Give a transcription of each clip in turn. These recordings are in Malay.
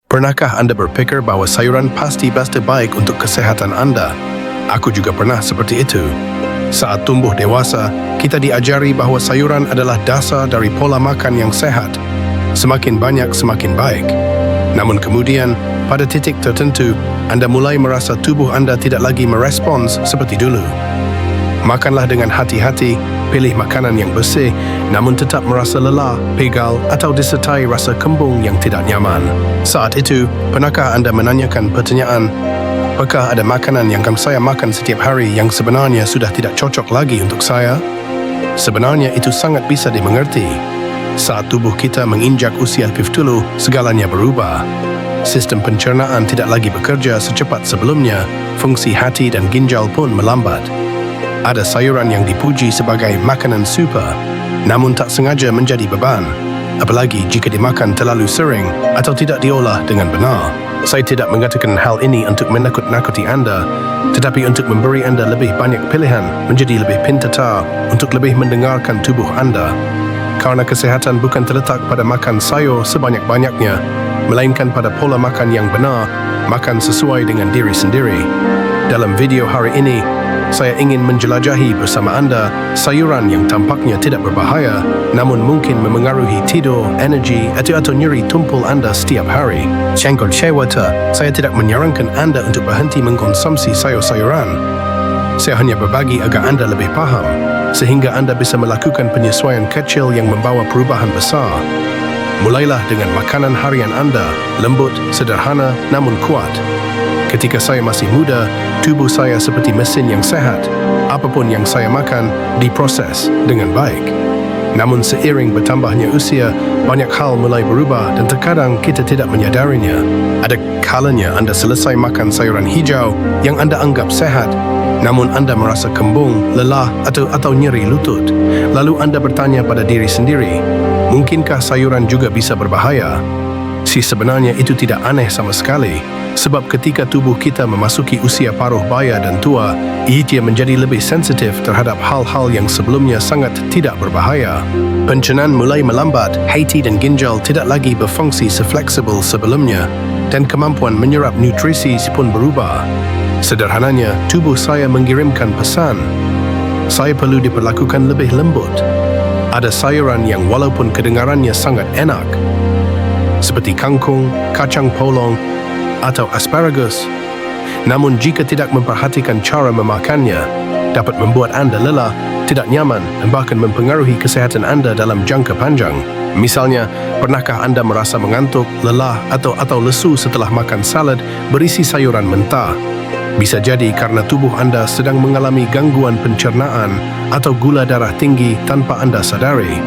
Pernahkah anda berfikir bahawa sayuran pasti baik untuk kesihatan anda? Aku juga pernah seperti itu. Saat tumbuh dewasa, kita diajari bahawa sayuran adalah dasar dari pola makan yang sehat. Semakin banyak, semakin baik. Namun kemudian, pada titik tertentu, anda mulai merasa tubuh anda tidak lagi merespons seperti dulu. Makanlah dengan hati-hati, pilih makanan yang bersih, namun tetap merasa lelah, pegal atau disertai rasa kembung yang tidak nyaman. Saat itu, pernahkah anda menanyakan pertanyaan, apakah ada makanan yang saya makan setiap hari yang sebenarnya sudah tidak cocok lagi untuk saya? Sebenarnya itu sangat bisa dimengerti. Saat tubuh kita menginjak usia 50, segalanya berubah. Sistem pencernaan tidak lagi bekerja secepat sebelumnya, fungsi hati dan ginjal pun melambat. Ada sayuran yang dipuji sebagai makanan super, namun tak sengaja menjadi beban, apalagi jika dimakan terlalu sering atau tidak diolah dengan benar. Saya tidak mengatakan hal ini untuk menakut-nakuti anda, tetapi untuk memberi anda lebih banyak pilihan, menjadi lebih pintar, untuk lebih mendengarkan tubuh anda. Karena kesehatan bukan terletak pada makan sayur sebanyak-banyaknya, melainkan pada pola makan yang benar, makan sesuai dengan diri sendiri. Dalam video hari ini, saya ingin menjelajahi bersama anda sayuran yang tampaknya tidak berbahaya, namun mungkin memengaruhi tidur, energi, atau nyeri tumpul anda setiap hari. Syanggol Syawata, saya tidak menyarankan anda untuk berhenti mengkonsumsi sayur-sayuran. Saya hanya berbagi agar anda lebih paham, sehingga anda bisa melakukan penyesuaian kecil yang membawa perubahan besar. Mulailah dengan makanan harian anda, lembut, sederhana, namun kuat. Ketika saya masih muda, tubuh saya seperti mesin yang sehat. Apapun yang saya makan diproses dengan baik. Namun seiring bertambahnya usia, banyak hal mulai berubah dan terkadang kita tidak menyadarinya. Ada kalanya anda selesai makan sayuran hijau yang anda anggap sehat, namun anda merasa kembung, lelah atau nyeri lutut. Lalu anda bertanya pada diri sendiri, mungkinkah sayuran juga bisa berbahaya? Sebenarnya itu tidak aneh sama sekali, sebab ketika tubuh kita memasuki usia paruh baya dan tua, ia menjadi lebih sensitif terhadap hal-hal yang sebelumnya sangat tidak berbahaya. Pencernaan mulai melambat, hati dan ginjal tidak lagi berfungsi sefleksibel sebelumnya, dan kemampuan menyerap nutrisi pun berubah. Sederhananya, tubuh saya mengirimkan pesan, saya perlu diperlakukan lebih lembut. Ada sayuran yang walaupun kedengarannya sangat enak, seperti kangkung, kacang polong, atau asparagus, namun jika tidak memperhatikan cara memakannya, dapat membuat anda lelah, tidak nyaman, dan bahkan mempengaruhi kesehatan anda dalam jangka panjang. Misalnya, pernahkah anda merasa mengantuk, lelah, atau lesu setelah makan salad berisi sayuran mentah? Bisa jadi karena tubuh anda sedang mengalami gangguan pencernaan atau gula darah tinggi tanpa anda sadari.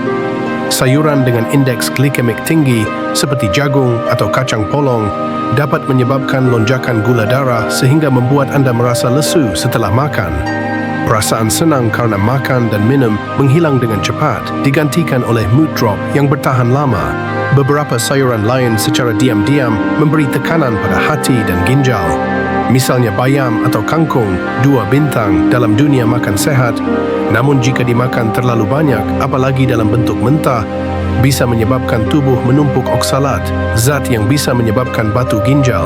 Sayuran dengan indeks glikemik tinggi seperti jagung atau kacang polong dapat menyebabkan lonjakan gula darah sehingga membuat anda merasa lesu setelah makan. Perasaan senang karena makan dan minum menghilang dengan cepat, digantikan oleh mood drop yang bertahan lama. Beberapa sayuran lain secara diam-diam memberi tekanan pada hati dan ginjal. Misalnya bayam atau kangkung, 2 bintang dalam dunia makan sehat, namun jika dimakan terlalu banyak, apalagi dalam bentuk mentah, bisa menyebabkan tubuh menumpuk oksalat, zat yang bisa menyebabkan batu ginjal.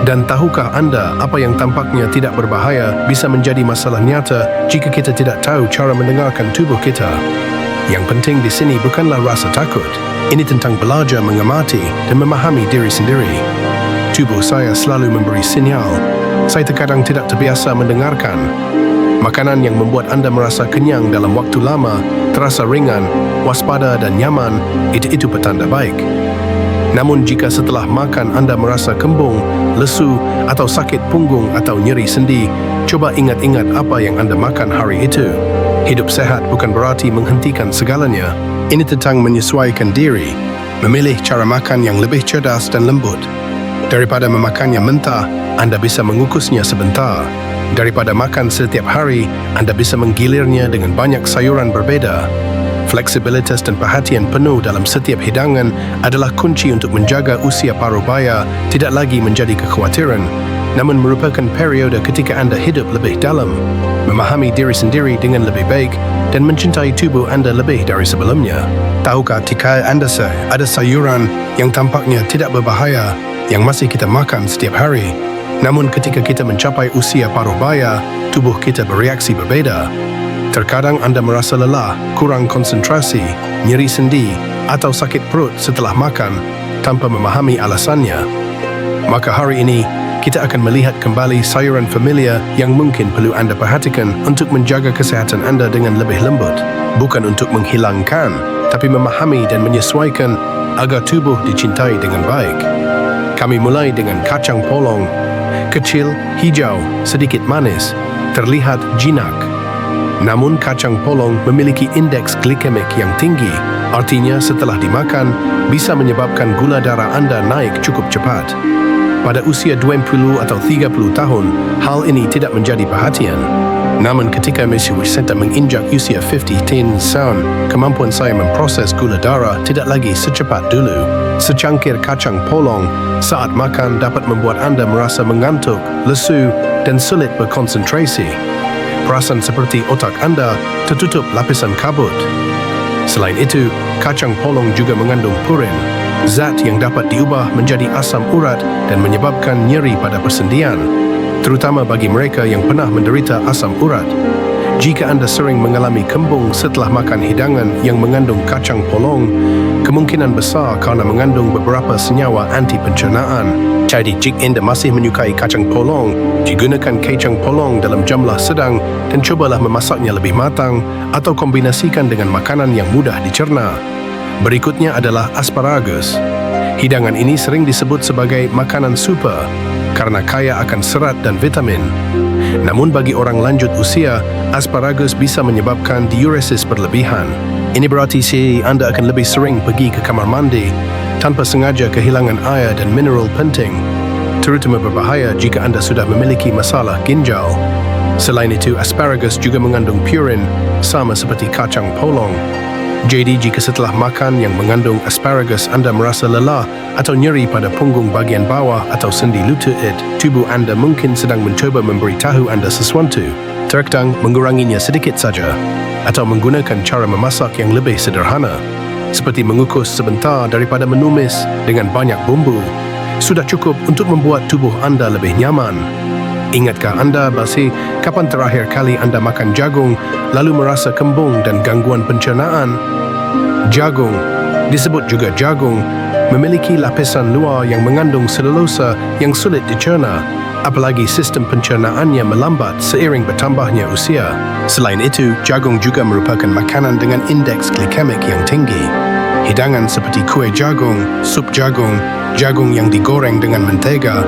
Dan tahukah anda apa yang tampaknya tidak berbahaya bisa menjadi masalah nyata jika kita tidak tahu cara mendengarkan tubuh kita? Yang penting di sini bukanlah rasa takut. Ini tentang belajar mengamati dan memahami diri sendiri. Tubuh saya selalu memberi sinyal. Saya terkadang tidak terbiasa mendengarkan. Makanan yang membuat anda merasa kenyang dalam waktu lama, terasa ringan, waspada dan nyaman, itu petanda baik. Namun jika setelah makan anda merasa kembung, lesu, atau sakit punggung atau nyeri sendi, coba ingat-ingat apa yang anda makan hari itu. Hidup sehat bukan berarti menghentikan segalanya. Ini tentang menyesuaikan diri, memilih cara makan yang lebih cerdas dan lembut. Daripada memakannya mentah, anda bisa mengukusnya sebentar. Daripada makan setiap hari, anda bisa menggilirnya dengan banyak sayuran berbeda. Fleksibilitas dan perhatian penuh dalam setiap hidangan adalah kunci untuk menjaga usia paruh baya tidak lagi menjadi kekhawatiran, namun merupakan periode ketika anda hidup lebih dalam, memahami diri sendiri dengan lebih baik, dan mencintai tubuh anda lebih dari sebelumnya. Tahukah jika anda ada sayuran yang tampaknya tidak berbahaya, yang masih kita makan setiap hari. Namun ketika kita mencapai usia paruh baya, tubuh kita bereaksi berbeza. Terkadang anda merasa lelah, kurang konsentrasi, nyeri sendi, atau sakit perut setelah makan tanpa memahami alasannya. Maka hari ini, kita akan melihat kembali sayuran familiar yang mungkin perlu anda perhatikan untuk menjaga kesehatan anda dengan lebih lembut. Bukan untuk menghilangkan, tapi memahami dan menyesuaikan agar tubuh dicintai dengan baik. Kami mulai dengan kacang polong. Kecil, hijau, sedikit manis, terlihat jinak. Namun kacang polong memiliki indeks glikemik yang tinggi, artinya setelah dimakan bisa menyebabkan gula darah anda naik cukup cepat. Pada usia 20 atau 30 tahun, hal ini tidak menjadi perhatian. Namun ketika Mr. Wisenta menginjak usia 50 tahun, kemampuan saya memproses gula darah tidak lagi secepat dulu. Secangkir kacang polong saat makan dapat membuat anda merasa mengantuk, lesu, dan sulit berkonsentrasi. Perasaan seperti otak anda tertutup lapisan kabut. Selain itu, kacang polong juga mengandung purin, zat yang dapat diubah menjadi asam urat dan menyebabkan nyeri pada persendian, terutama bagi mereka yang pernah menderita asam urat. Jika anda sering mengalami kembung setelah makan hidangan yang mengandung kacang polong, kemungkinan besar karena mengandung beberapa senyawa anti pencernaan. Jadi jika anda masih menyukai kacang polong, gunakan kacang polong dalam jumlah sedang dan cobalah memasaknya lebih matang atau kombinasikan dengan makanan yang mudah dicerna. Berikutnya adalah asparagus. Hidangan ini sering disebut sebagai makanan super karena kaya akan serat dan vitamin. Namun bagi orang lanjut usia, asparagus bisa menyebabkan diuresis berlebihan. Ini berarti anda akan lebih sering pergi ke kamar mandi tanpa sengaja kehilangan air dan mineral penting, terutama berbahaya jika anda sudah memiliki masalah ginjal. Selain itu, asparagus juga mengandung purin, sama seperti kacang polong. Jadi jika setelah makan yang mengandung asparagus anda merasa lelah atau nyeri pada punggung bagian bawah atau sendi lutut, tubuh anda mungkin sedang mencoba memberitahu anda sesuatu. Terkadang menguranginya sedikit saja atau menggunakan cara memasak yang lebih sederhana, seperti mengukus sebentar daripada menumis dengan banyak bumbu, sudah cukup untuk membuat tubuh anda lebih nyaman. Ingatkah anda masih kapan terakhir kali anda makan jagung lalu merasa kembung dan gangguan pencernaan? Jagung, disebut juga jagung, memiliki lapisan luar yang mengandung selulosa yang sulit dicerna, apalagi sistem pencernaannya melambat seiring bertambahnya usia. Selain itu, jagung juga merupakan makanan dengan indeks glikemik yang tinggi. Hidangan seperti kue jagung, sup jagung, jagung yang digoreng dengan mentega,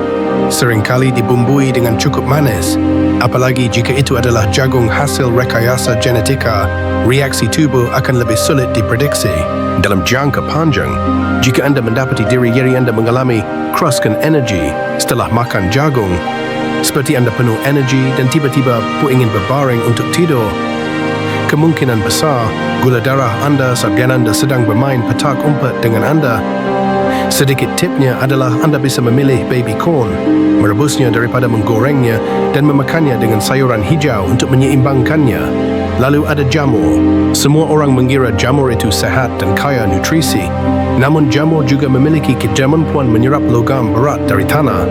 seringkali dibumbui dengan cukup manis. Apalagi jika itu adalah jagung hasil rekayasa genetika, reaksi tubuh akan lebih sulit diprediksi. Dalam jangka panjang, jika anda mendapati diri anda mengalami keraskan energi setelah makan jagung, seperti anda penuh energi dan tiba-tiba ingin berbaring untuk tidur, kemungkinan besar gula darah anda saat anda sedang bermain petak umpet dengan anda. Sedikit tipnya adalah anda bisa memilih baby corn, merebusnya daripada menggorengnya dan memakannya dengan sayuran hijau untuk menyeimbangkannya. Lalu ada jamur. Semua orang mengira jamur itu sehat dan kaya nutrisi, namun jamur juga memiliki kemampuan menyerap logam berat dari tanah,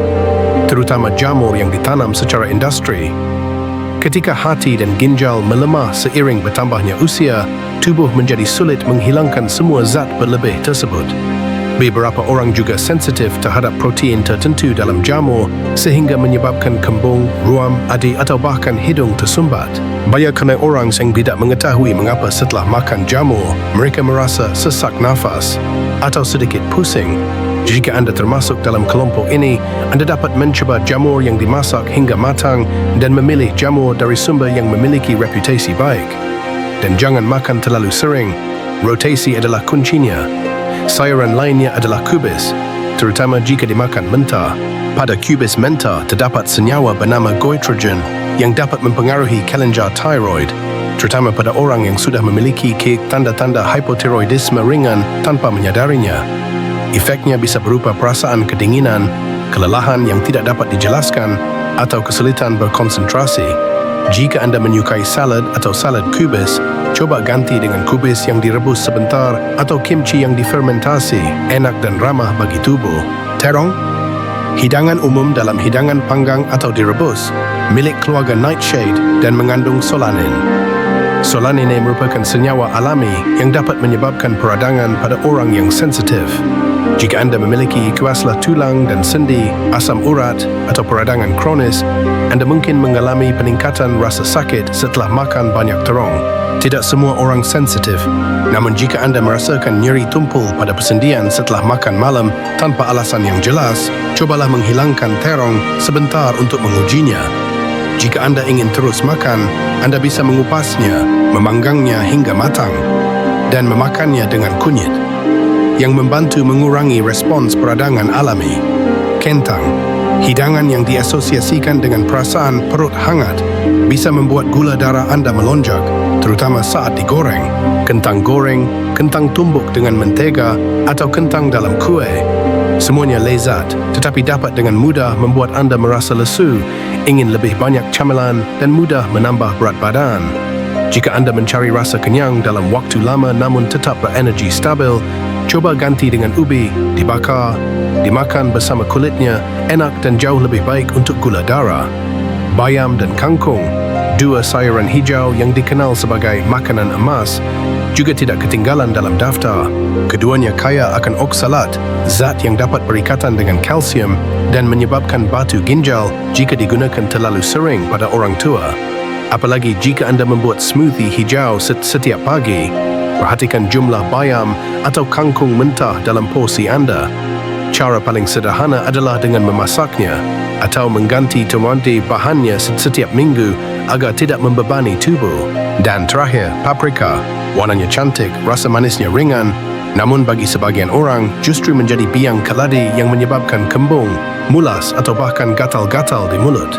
terutama jamur yang ditanam secara industri. Ketika hati dan ginjal melemah seiring bertambahnya usia, tubuh menjadi sulit menghilangkan semua zat berlebih tersebut. Beberapa orang juga sensitif terhadap protein tertentu dalam jamur sehingga menyebabkan kembung, ruam, adi atau bahkan hidung tersumbat. Banyak orang yang tidak mengetahui mengapa setelah makan jamur mereka merasa sesak nafas atau sedikit pusing. Jika anda termasuk dalam kelompok ini, anda dapat mencoba jamur yang dimasak hingga matang dan memilih jamur dari sumber yang memiliki reputasi baik. Dan jangan makan terlalu sering. Rotasi adalah kuncinya. Sayuran lainnya adalah kubis, terutama jika dimakan mentah. Pada kubis mentah terdapat senyawa bernama goitrogen yang dapat mempengaruhi kelenjar tiroid, terutama pada orang yang sudah memiliki tanda-tanda hipotiroidisme ringan tanpa menyadarinya. Efeknya bisa berupa perasaan kedinginan, kelelahan yang tidak dapat dijelaskan, atau kesulitan berkonsentrasi. Jika anda menyukai salad atau salad kubis, coba ganti dengan kubis yang direbus sebentar atau kimchi yang difermentasi, enak dan ramah bagi tubuh. Terong, Hidangan umum dalam hidangan panggang atau direbus, milik keluarga nightshade dan mengandung solanin. Solanin merupakan senyawa alami yang dapat menyebabkan peradangan pada orang yang sensitif. Jika anda memiliki kuaslah tulang dan sendi, asam urat atau peradangan kronis, anda mungkin mengalami peningkatan rasa sakit setelah makan banyak terong. Tidak semua orang sensitif, namun jika anda merasakan nyeri tumpul pada persendian setelah makan malam tanpa alasan yang jelas, cobalah menghilangkan terong sebentar untuk mengujinya. Jika anda ingin terus makan, anda bisa mengupasnya, memanggangnya hingga matang, dan memakannya dengan kunyit, yang membantu mengurangi respons peradangan alami. Kentang, hidangan yang diasosiasikan dengan perasaan perut hangat, bisa membuat gula darah anda melonjak, terutama saat digoreng. Kentang goreng, kentang tumbuk dengan mentega, atau kentang dalam kuih. Semuanya lezat, tetapi dapat dengan mudah membuat anda merasa lesu, ingin lebih banyak camilan, dan mudah menambah berat badan. Jika anda mencari rasa kenyang dalam waktu lama namun tetap berenergi stabil, coba ganti dengan ubi, dibakar, dimakan bersama kulitnya, enak dan jauh lebih baik untuk gula darah. Bayam dan kangkung, dua sayuran hijau yang dikenal sebagai makanan emas, juga tidak ketinggalan dalam daftar. Keduanya kaya akan oksalat, zat yang dapat berikatan dengan kalsium dan menyebabkan batu ginjal jika digunakan terlalu sering pada orang tua. Apalagi jika anda membuat smoothie hijau setiap pagi, perhatikan jumlah bayam atau kangkung mentah dalam porsi anda. Cara paling sederhana adalah dengan memasaknya atau mengganti tomat bahannya setiap minggu agar tidak membebani tubuh. Dan terakhir, paprika. Warnanya cantik, rasa manisnya ringan, namun bagi sebagian orang justru menjadi biang keladi yang menyebabkan kembung, mulas atau bahkan gatal-gatal di mulut.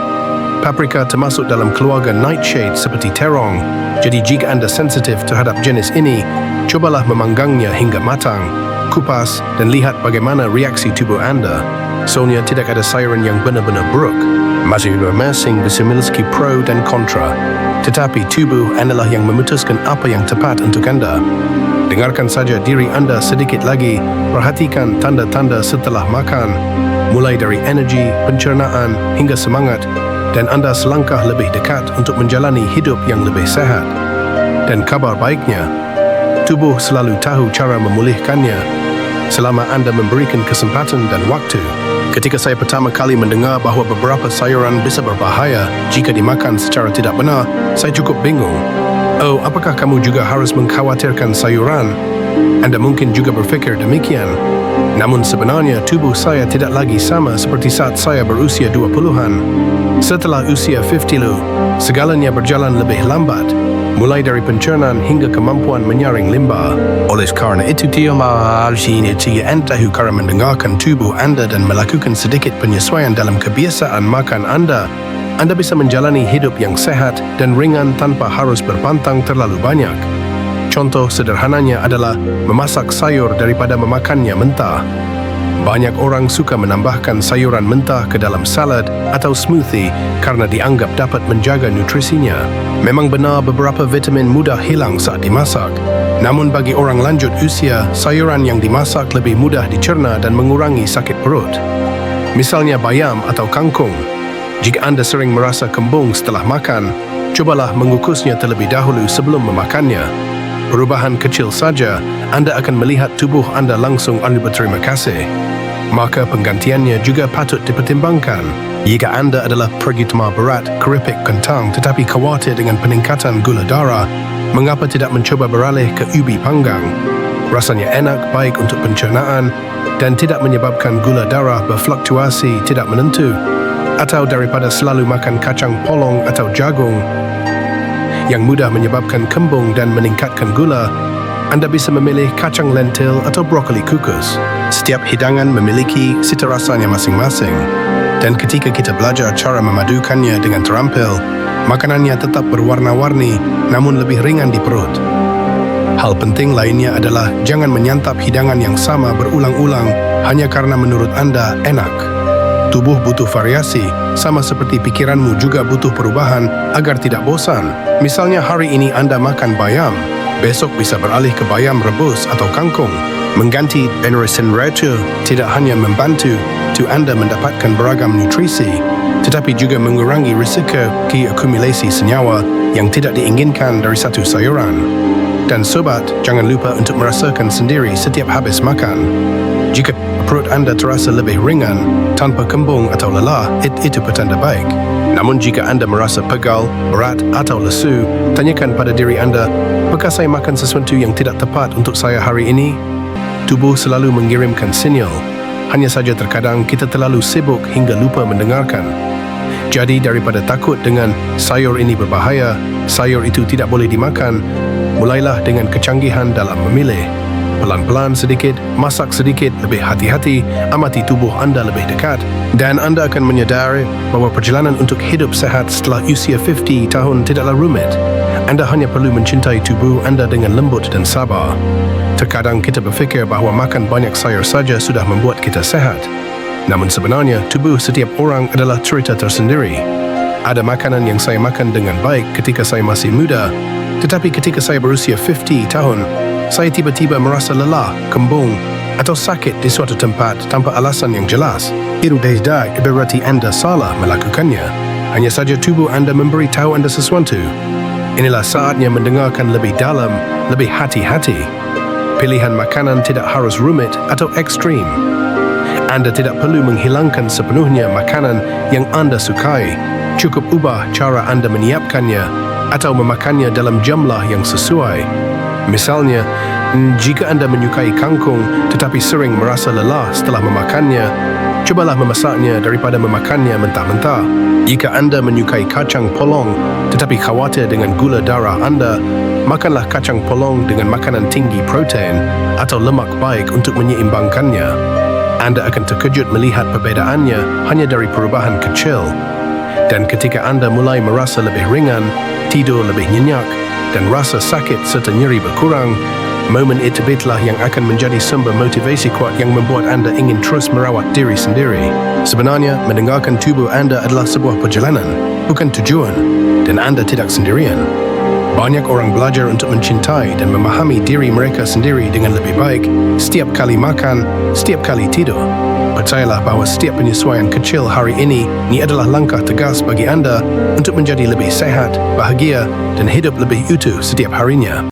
Paprika termasuk dalam keluarga nightshade seperti terong, jadi jika anda sensitif terhadap jenis ini, cobalah memanggangnya hingga matang, kupas dan lihat bagaimana reaksi tubuh anda. Soalnya tidak ada sayuran yang benar-benar buruk. Masing-masing bisa memiliki pro dan kontra, tetapi tubuh adalah yang memutuskan apa yang tepat untuk anda. Dengarkan saja diri anda sedikit lagi, perhatikan tanda-tanda setelah makan, mulai dari energi, pencernaan hingga semangat, dan anda selangkah lebih dekat untuk menjalani hidup yang lebih sehat. Dan kabar baiknya, tubuh selalu tahu cara memulihkannya selama anda memberikan kesempatan dan waktu. Ketika saya pertama kali mendengar bahawa beberapa sayuran bisa berbahaya jika dimakan secara tidak benar, saya cukup bingung. Oh, apakah kamu juga harus mengkhawatirkan sayuran? Anda mungkin juga berfikir demikian. Namun sebenarnya tubuh saya tidak lagi sama seperti saat saya berusia 20-an. Setelah usia 50, segalanya berjalan lebih lambat, mulai dari pencernaan hingga kemampuan menyaring limbah. Oleh karena itu, anda harus mendengarkan tubuh anda dan melakukan sedikit penyesuaian dalam kebiasaan makan anda. Anda bisa menjalani hidup yang sehat dan ringan tanpa harus berpantang terlalu banyak. Contoh sederhananya adalah memasak sayur daripada memakannya mentah. Banyak orang suka menambahkan sayuran mentah ke dalam salad atau smoothie karena dianggap dapat menjaga nutrisinya. Memang benar beberapa vitamin mudah hilang saat dimasak. Namun bagi orang lanjut usia, sayuran yang dimasak lebih mudah dicerna dan mengurangi sakit perut. Misalnya bayam atau kangkung. Jika anda sering merasa kembung setelah makan, cobalah mengukusnya terlebih dahulu sebelum memakannya. Perubahan kecil saja, anda akan melihat tubuh anda langsung berterima kasih. Maka penggantiannya juga patut dipertimbangkan. Jika anda adalah penggemar berat keripik kentang tetapi khawatir dengan peningkatan gula darah, mengapa tidak mencoba beralih ke ubi panggang? Rasanya enak, baik untuk pencernaan, dan tidak menyebabkan gula darah berfluktuasi tidak menentu. Atau daripada selalu makan kacang polong atau jagung, yang mudah menyebabkan kembung dan meningkatkan gula, anda bisa memilih kacang lentil atau brokoli kukus. Setiap hidangan memiliki cita rasanya masing-masing, dan ketika kita belajar cara memadukannya dengan terampil, makanannya tetap berwarna-warni namun lebih ringan di perut. Hal penting lainnya adalah jangan menyantap hidangan yang sama berulang-ulang hanya karena menurut anda enak. Tubuh butuh variasi, sama seperti pikiranmu juga butuh perubahan agar tidak bosan. Misalnya hari ini anda makan bayam, besok bisa beralih ke bayam rebus atau kangkung. Mengganti generasi ratu tidak hanya membantu, membantu anda mendapatkan beragam nutrisi, tetapi juga mengurangi risiko akumulasi senyawa yang tidak diinginkan dari satu sayuran. Dan sobat, jangan lupa untuk merasakan sendiri setiap habis makan. Jika perut anda terasa lebih ringan, tanpa kembung atau lelah, itu petanda baik. Namun jika anda merasa pegal, berat atau lesu, tanyakan pada diri anda, apakah saya makan sesuatu yang tidak tepat untuk saya hari ini? Tubuh selalu mengirimkan sinyal. Hanya saja terkadang kita terlalu sibuk hingga lupa mendengarkan. Jadi daripada takut dengan sayur ini berbahaya, sayur itu tidak boleh dimakan, mulailah dengan kecanggihan dalam memilih. Pelan-pelan sedikit, masak sedikit, lebih hati-hati, amati tubuh anda lebih dekat, dan anda akan menyadari bahawa perjalanan untuk hidup sehat setelah usia 50 tahun tidaklah rumit. Anda hanya perlu mencintai tubuh anda dengan lembut dan sabar. Terkadang kita berfikir bahawa makan banyak sayur saja sudah membuat kita sehat. Namun sebenarnya, tubuh setiap orang adalah cerita tersendiri. Ada makanan yang saya makan dengan baik ketika saya masih muda, tetapi ketika saya berusia 50 tahun, saya tiba-tiba merasa lelah, kembung, atau sakit di suatu tempat tanpa alasan yang jelas. Itu tidak berarti anda salah melakukannya. Hanya saja tubuh anda memberi tahu anda sesuatu. Inilah saatnya mendengarkan lebih dalam, lebih hati-hati. Pilihan makanan tidak harus rumit atau ekstrim. Anda tidak perlu menghilangkan sepenuhnya makanan yang anda sukai. Cukup ubah cara anda menyiapkannya atau memakannya dalam jumlah yang sesuai. Misalnya, jika anda menyukai kangkung tetapi sering merasa lelah setelah memakannya, cobalah memasaknya daripada memakannya mentah-mentah. Jika anda menyukai kacang polong tetapi khawatir dengan gula darah anda, makanlah kacang polong dengan makanan tinggi protein atau lemak baik untuk menyeimbangkannya. Anda akan terkejut melihat perbedaannya hanya dari perubahan kecil. Dan ketika anda mulai merasa lebih ringan, tidur lebih nyenyak, dan rasa sakit serta nyeri berkurang, momen itulah yang akan menjadi sumber motivasi kuat yang membuat anda ingin terus merawat diri sendiri. Sebenarnya, mendengarkan tubuh anda adalah sebuah perjalanan, bukan tujuan, dan anda tidak sendirian. Banyak orang belajar untuk mencintai dan memahami diri mereka sendiri dengan lebih baik setiap kali makan, setiap kali tidur. Percayalah bahawa setiap penyesuaian kecil hari ini adalah langkah tegas bagi anda untuk menjadi lebih sehat, bahagia, dan hidup lebih utuh setiap harinya.